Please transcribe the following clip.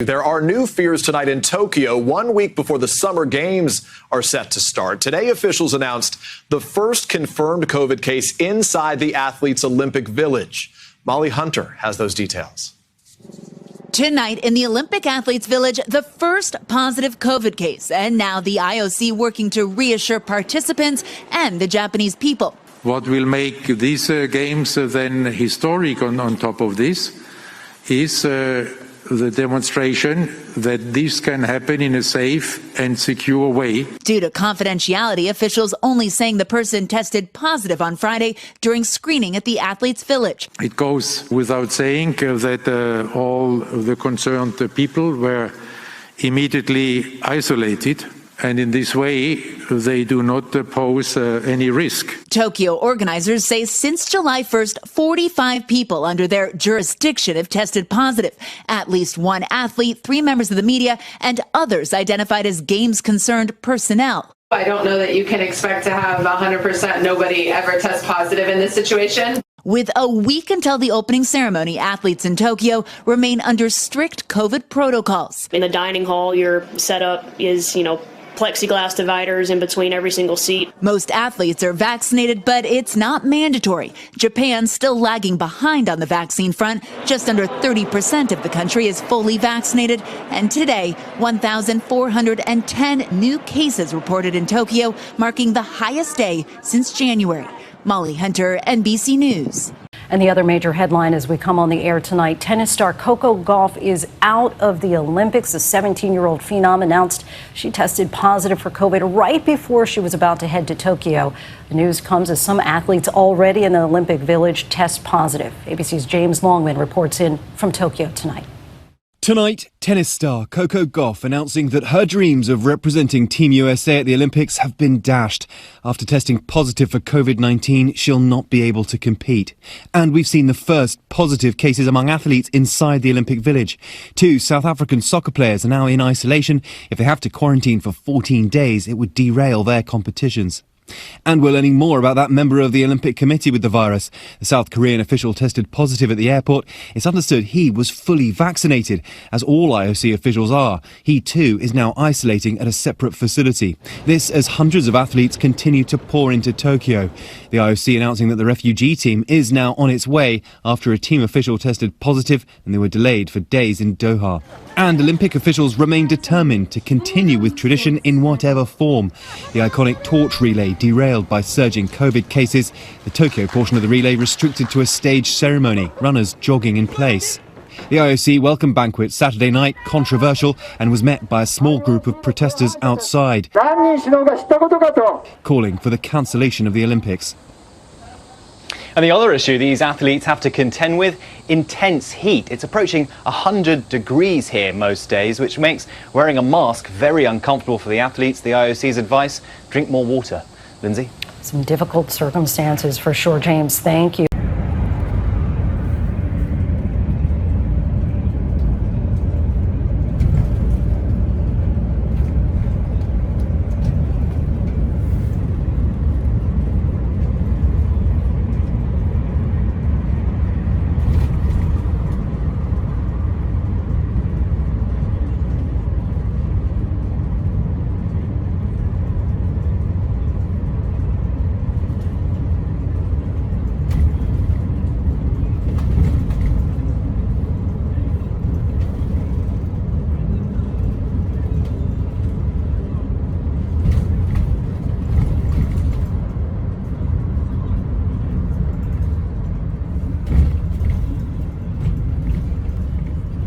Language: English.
There are new fears tonight in Tokyo, 1 week before the Summer Games are set to start. Today, officials announced the first confirmed COVID case inside the athletes' Olympic Village. Molly Hunter has those details. Tonight in the Olympic Athletes Village, the first positive COVID case. And now the IOC working to reassure participants and the Japanese people. What will make these games then historic on top of this is the demonstration that this can happen in a safe and secure way. Due to confidentiality, officials only saying the person tested positive on Friday during screening at the Athletes Village. It goes without saying that all the concerned people were immediately isolated. And in this way, they do not pose any risk. Tokyo organizers say since July 1st, 45 people under their jurisdiction have tested positive. At least one athlete, 3 members of the media, and others identified as games-concerned personnel. I don't know that you can expect to have 100% nobody ever test positive in this situation. With a week until the opening ceremony, athletes in Tokyo remain under strict COVID protocols. In the dining hall, your setup is, plexiglass dividers in between every single seat. Most athletes are vaccinated, but it's not mandatory. Japan still lagging behind on the vaccine front. Just under 30% of the country is fully vaccinated. And today, 1,410 new cases reported in Tokyo, marking the highest day since January. Molly Hunter, NBC News. And the other major headline as we come on the air tonight, tennis star Coco Gauff is out of the Olympics. The 17-year-old phenom announced she tested positive for COVID right before she was about to head to Tokyo. The news comes as some athletes already in the Olympic Village test positive. ABC's James Longman reports in from Tokyo tonight. Tonight, tennis star Coco Gauff announcing that her dreams of representing Team USA at the Olympics have been dashed. After testing positive for COVID-19, she'll not be able to compete. And we've seen the first positive cases among athletes inside the Olympic Village. 2 South African soccer players are now in isolation. If they have to quarantine for 14 days, it would derail their competitions. And we're learning more about that member of the Olympic Committee with the virus. The South Korean official tested positive at the airport. It's understood he was fully vaccinated, as all IOC officials are. He too is now isolating at a separate facility. This as hundreds of athletes continue to pour into Tokyo. The IOC announcing that the refugee team is now on its way after a team official tested positive and they were delayed for days in Doha. And Olympic officials remain determined to continue with tradition in whatever form. The iconic torch relay derailed by surging COVID cases. The Tokyo portion of the relay restricted to a staged ceremony, runners jogging in place. The IOC welcome banquet Saturday night controversial and was met by a small group of protesters outside, calling for the cancellation of the Olympics. And the other issue these athletes have to contend with, intense heat. It's approaching 100 degrees here most days, which makes wearing a mask very uncomfortable for the athletes. The IOC's advice, drink more water. Lindsay? Some difficult circumstances for sure, James. Thank you.